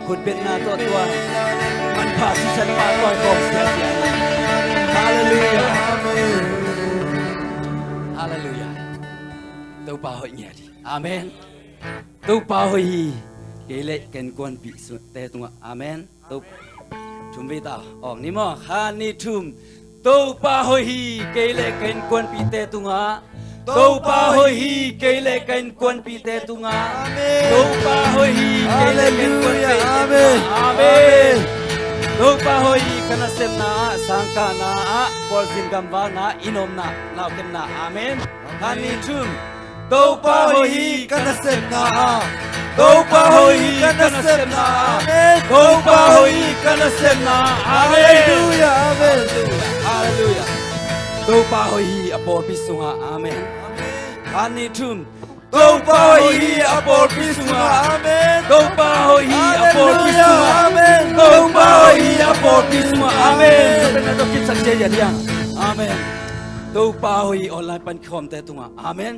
คุณเป็นนาตัวมันผ่าที่ฉันมาต่อยกองเสียเสียฮาเลลูยาฮาเลลูยาตัวป่าหอยเนี่ยดิอาเมนตัวป่าหอยเกล็ดกันกวนปีสุดแต่ตัวอาเมนตัวชุมวิตาออกนี่มั้งฮานิทุมตัวป่าหอยเกล็ดกันกวนปีแต่ตัวตัวป่าหอยเกล็ดกันกวนปีแต่ตัวตัวป่าหอยเกล็ดกันกวนปีอาเมนอาเมนตัวป่าหอยกันเสมนาสังกานาบอลซินกัมวานาอินอมนาลาวเกมนาอาเมนฮานิทุมตัวป่าหอยกันเสมนาตัวป่าหอยกันเสมนาตัวป่าหอยกันเสมนาอาเมนฮาเลลูยาอาเมนฮาเลลูยาตัวป่าหอยอปอปิสุงาอาเมนฮานิทุมตัวป่าหอยอปอปิสุงาอาเมนตัวป่าหอยอปอปิสุงาอาเมนตัวป่าหอยอปอปิสุงาอาเมนเป็นนักกิจสัจจะอย่างนี้อาเมนตัวป่าหอยออนไลน์ปันคอมแต่ตัวอาเมน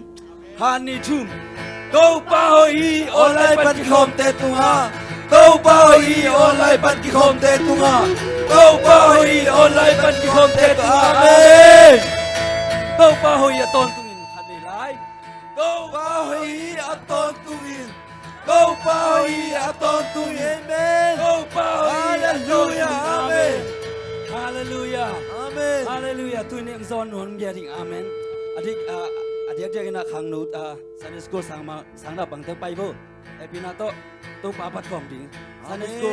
ฮานิทุมตัวป่าหอยออนไลน์ปันคอมแต่ตัวตัวป่าหอยออนไลน์ปันคอมแต่ตัวตัวป่าหอยออนไลน์ปันคอมแต่ตัวอาเมนตัวป่าหอยตอนตุงินขัดไลตัวป่าหอยตอนตุงินตัวป่าหอยตอนตุงินเมนตัวป่าหอยฮาเลลูยาอาเมนฮาเลลูยาอาเมนฮาเลลูยาตุนิมซอนนนเบียดิอาเมนอดีตเจกินะขังนูซันนิสโกสังนับบังเทไปบ่ไอปีนาโตตัวป่าปัดของดิซันนิสโก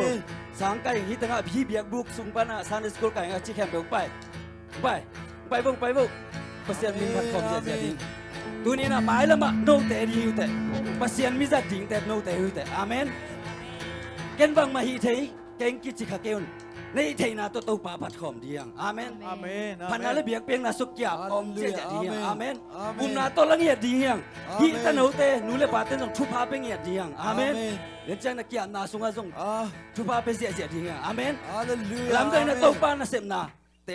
สังไก่ฮิตงะพี่เบียกบุกสุงปานะซันนิสโกไก่จิแคมไปบ่เปอร์เซ็นต์มินพัดของเสียดิตัวนี้นะหมายละมะโนเตดีอยู่แต่เปอร์เซ็นต์มิจัดจริงแต่โนเตอยู่แต่อาเมนเกณฑ์บังมาฮีเทเก่งกิจขะเกลในเทนาตัวป่าปัดของดีอย่างอาเมนพันนาเลเบียกเปียงนาสุกยาอมเสียดีอย่างอาเมนบุมนาตัวละเงียดดีอย่างฮีตะโนเตนูเลปาเตนต้องทุพาเป็นเงียดดีอย่างอาเมนเดี๋ยวจังนักยานาสุงาซงทุพาเป็นเสียดีอย่างอาเมนหลังจากนั้นตัวป่านาเสมนาเต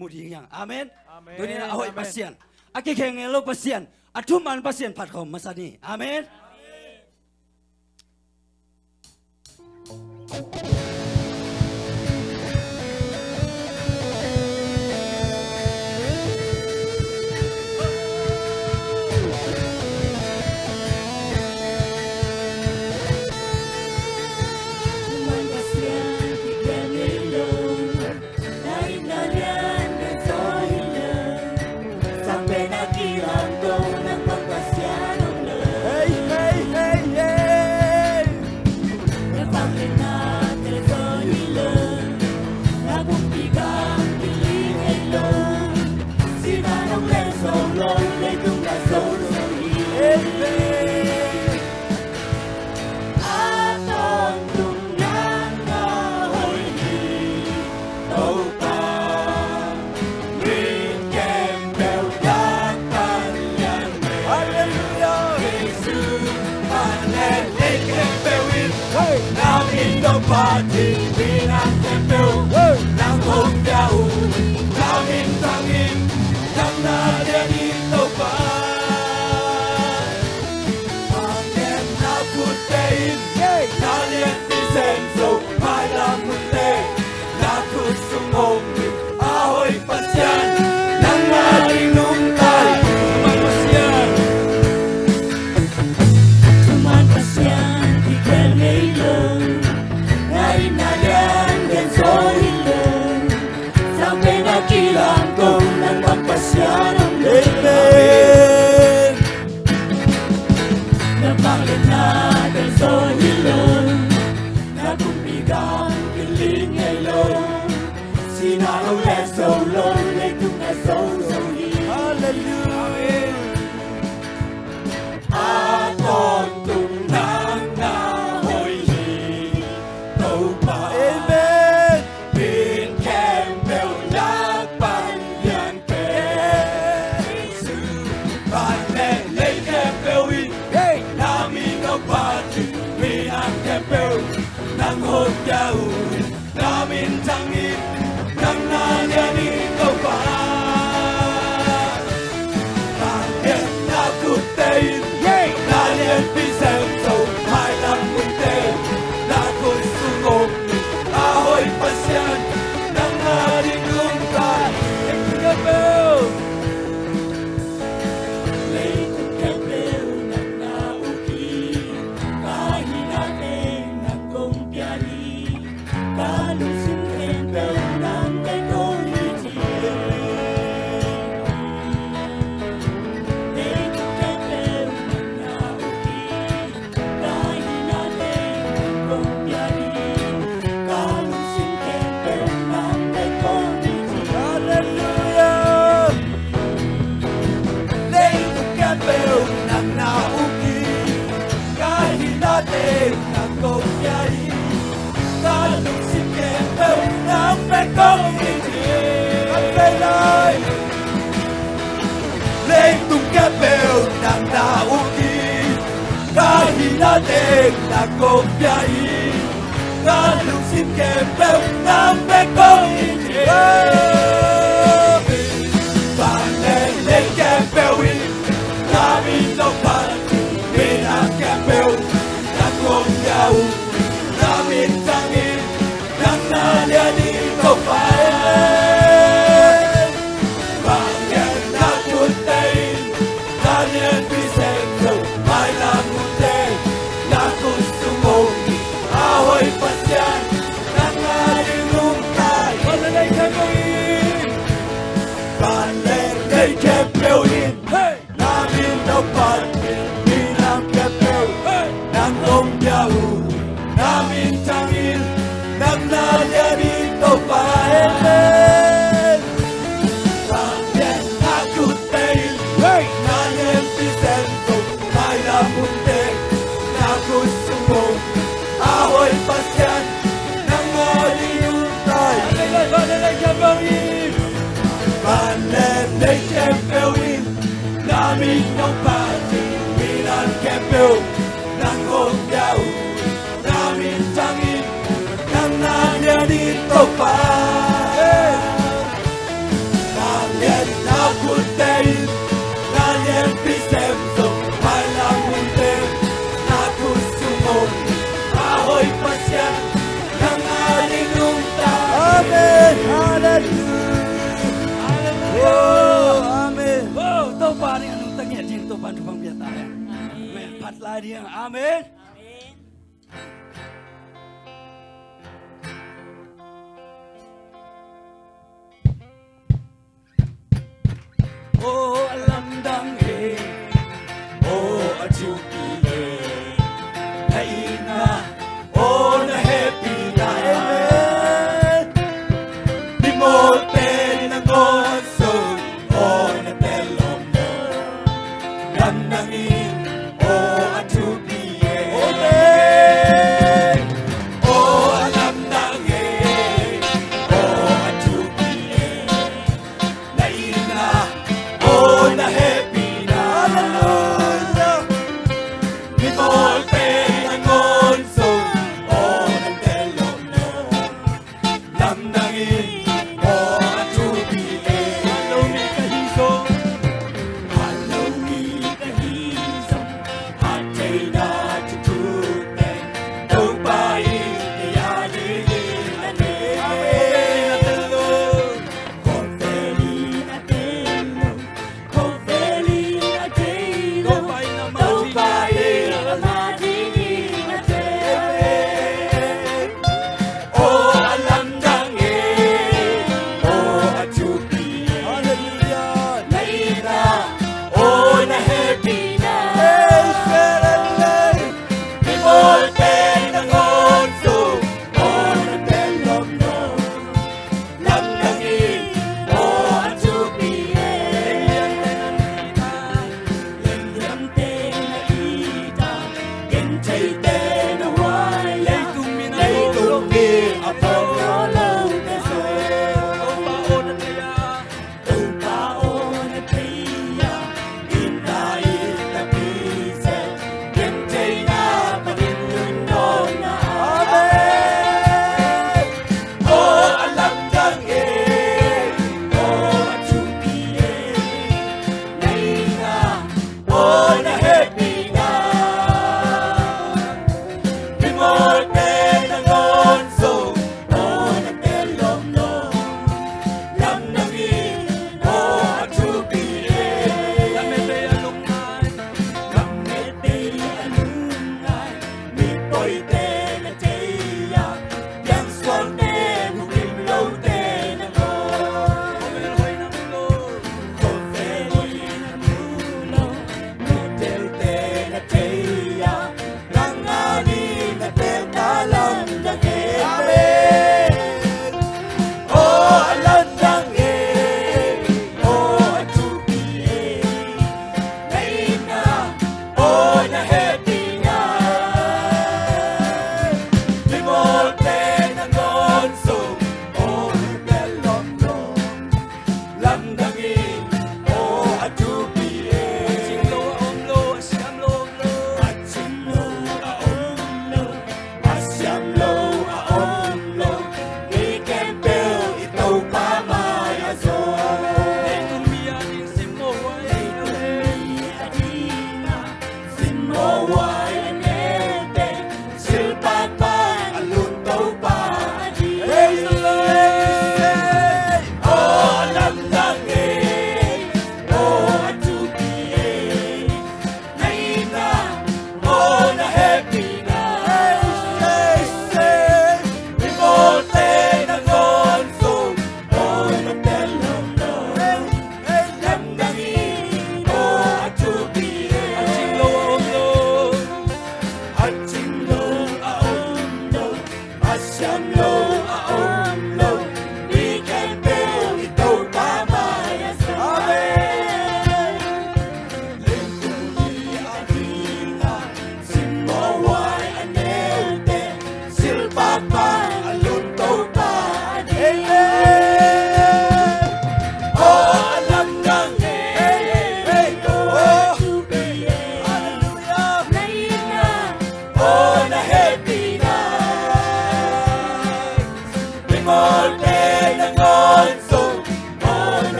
มุดีอย่างอาเมนตัวนี้นะเอาไว้ปัสเซียนอากิเคงเงโลปัสเซียนอัทุมันปัสเซียนผัดของมาซานีอาเมนParty, we not the bill. Now home down. Now in, now not any no fun. And then now put day in. Now let me send so my love would lay. Now could some home. Ahoy, Pasian. Nang naring nung tay. Tuman Pasian, ikan ngayon. Sampai nak kilang kau nan magpasyan ang Amen. Napanglit natin sa hilong, nakumpigang kiling ngayon. Sinaraw na solo, nagtung na solo. Hallelujah. Aton tunang na hoy tau pa. Amen. Bin Campbell yak pan yan pe. Su pan men lay Campbell win. Hey, namin ang pati, minang Campbell nang hotyaw. Namin tangin nang nanyanin ko pa. Tangin na kutayin, nanyan pisang so, may lang muntin. Na gusto ko Amen. Oh alam dang e, oh achuki e, hai na, oh na happy na amen. Di mo te na ngonso, oh na telom mo, lang nangin, oh achuki e,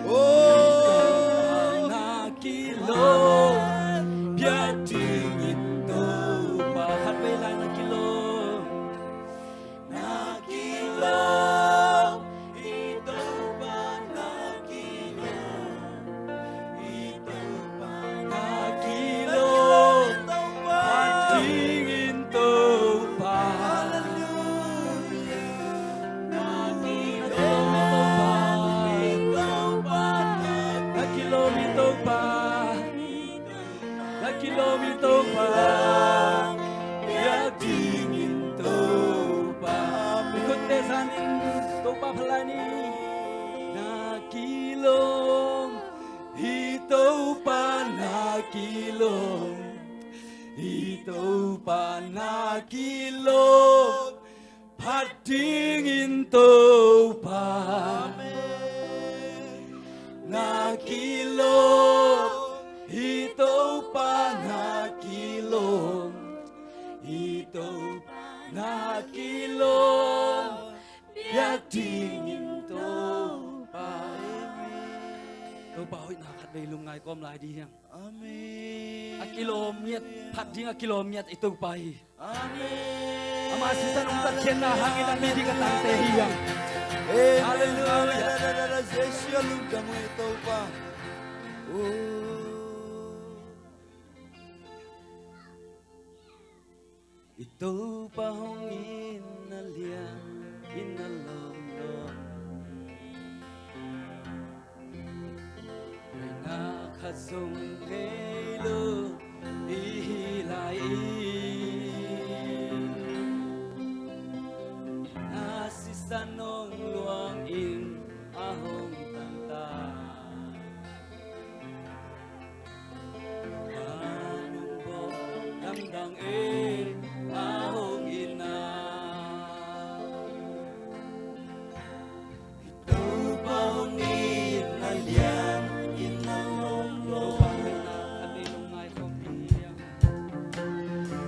Oh, nakilo, biar dingin tuh pahat belai nakilo, nakilo, itu pa nakilo, itu pa nakilo, pahat dingin tuh pa. Kilomito pa, biar dingin to pa. Ikut desanin to pa pelani. Nakilom, ito pa nakilom, ito pa nakilom, padingin to pa. Nakilom. Ito pa nakilom, ito nakilom, biar dingin to pa. Ito pa hoy nakakadbailong ngay ko amlay di yang. Amen. Akilomiat, pading akilomiat ito pa hi. Amen. Amasisan ang tatyan na hangin ang hindi katante hiyang. Hallelujah. Yesus luda mo ito pa. Ito pa hong inaliang, inalong-long, ay nakasong ngaylo ihilain. Nasisanong luang in ahong tanta. Anong bo damdang ahong ina. Ito pa hong inalian, inalong-long, kadilong ngay kong iyang.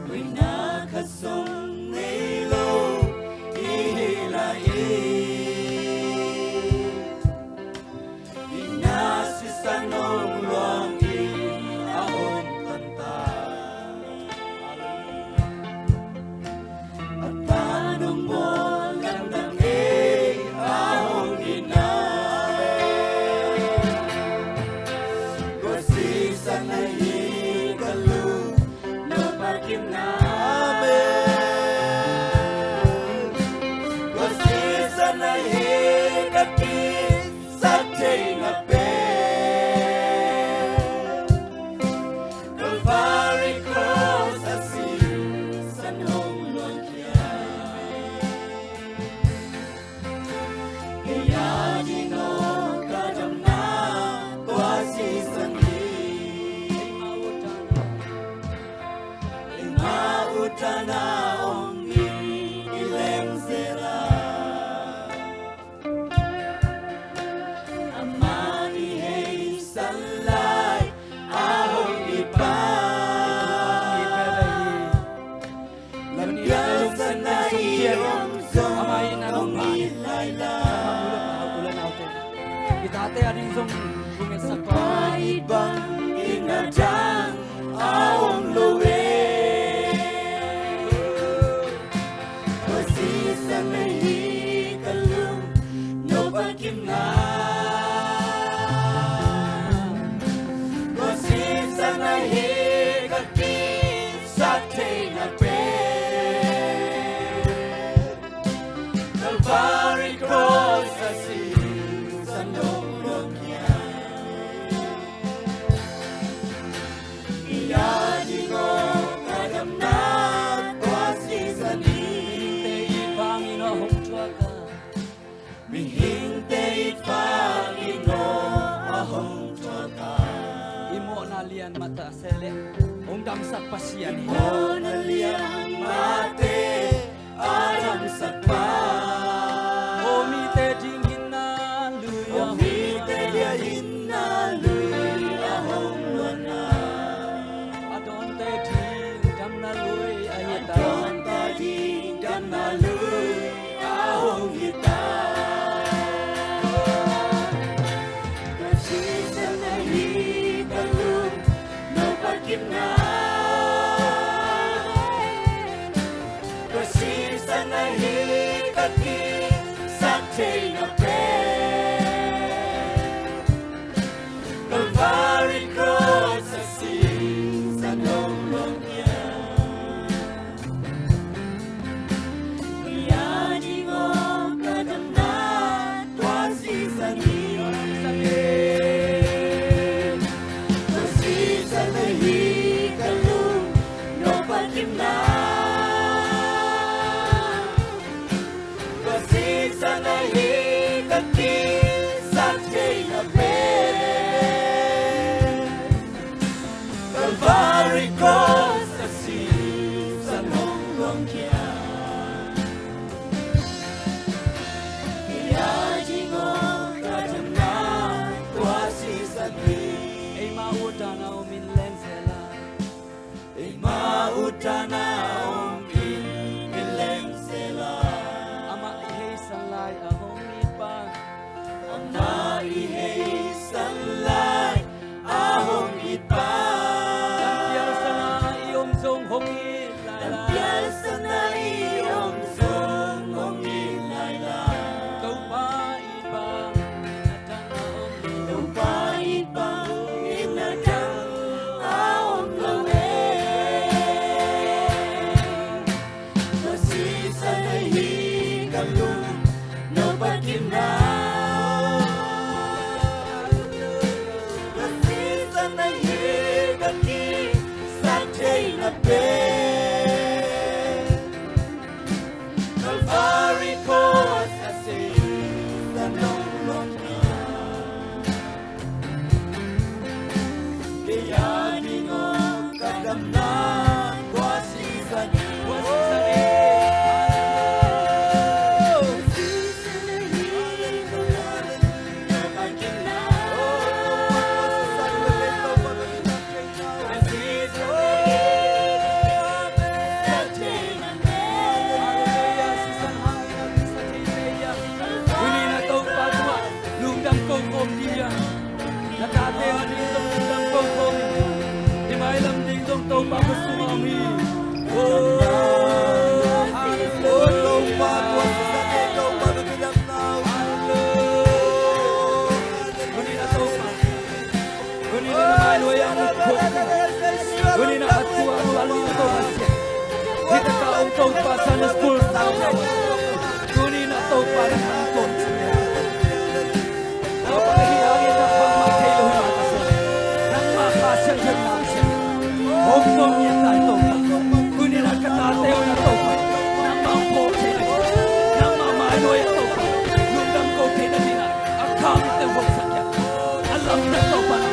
May nakasong ngaylo ihilain. Inasisanong luangin ahong kanta. At tanong mo landang ahong ina. Kosisan na hikalu no pagkina. Kosisan na hikaki sa tinga pe. Calvary cross asin sa nong longkya. Kaya dino kadam na tuasi sandi. Imautana ongi ileng sera. Amani hey salay ahong ipa. Lampiasa na iyong amayin na nung layla. Itate ading song bungit sa paibang inadang ahong luwe. Kosisan na hikalum no pagkina. Kosisan na hikaki sa tinga pe. Calvary cross asin sa nong longkya. Iyadi ko kadam na tuasi sani. Mihintay Panginoong tuwaka. Mihintay Panginoong tuwaka. Imo nalian mata sele, undang sa pasyan. Imo nalian mate, alam sa pa. Omite dingin na luya. Omite dingin na luya. Ahong luana. Adonte ding dam na luy ayata. Adonte ding dam na luy ahong hita. pa kusumami. Gunina atua lalu to masya. Kita kau to pasan school tahu. Gunina to para hanton. Apa hiangi nak memakai lo atas. Nak makasih jenang sih. Hongkong yetai to. Gunina kata teo na to. Nak mampu sih. Nak mamai lo ya to. Nundam kau tidak bina. Akam itu hongkong ya. Alam tak to para.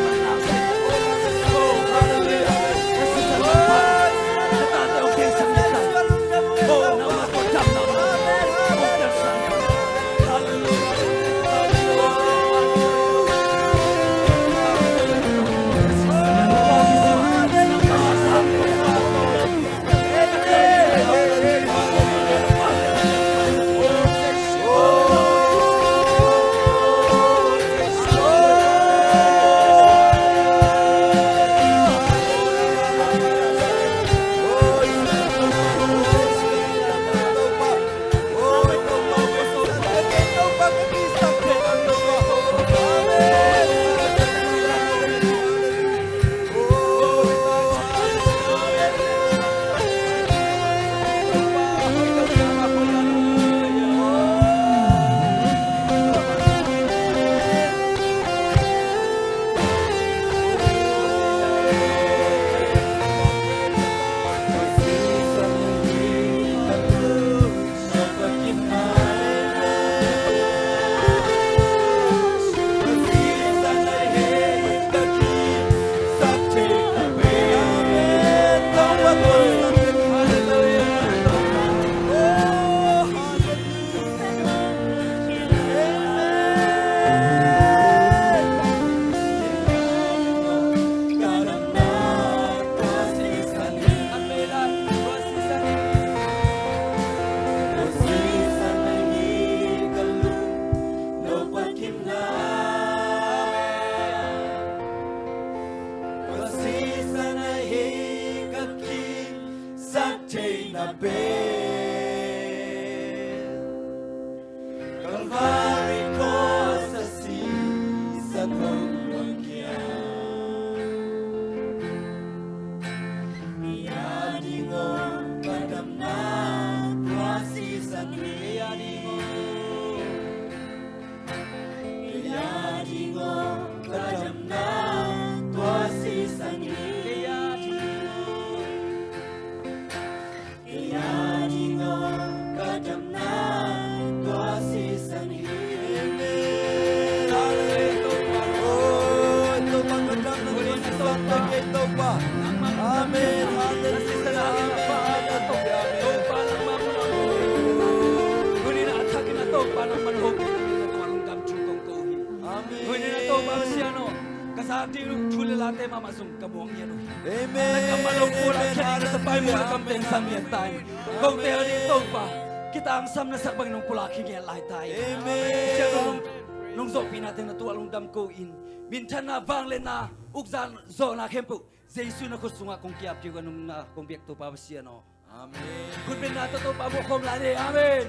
Kita ang sam na sa Panginoong pulaking yan lahat tayo. Amen. Siya nung zopi natin na tuwalong damkoin. Minsan na vanglen na ugzan zo na kempo. Jesu na kusunga kung kiap yung anong na kumbiyekto pa siya no. Amen. Kung bin nato to pa mo kong lani. Amen.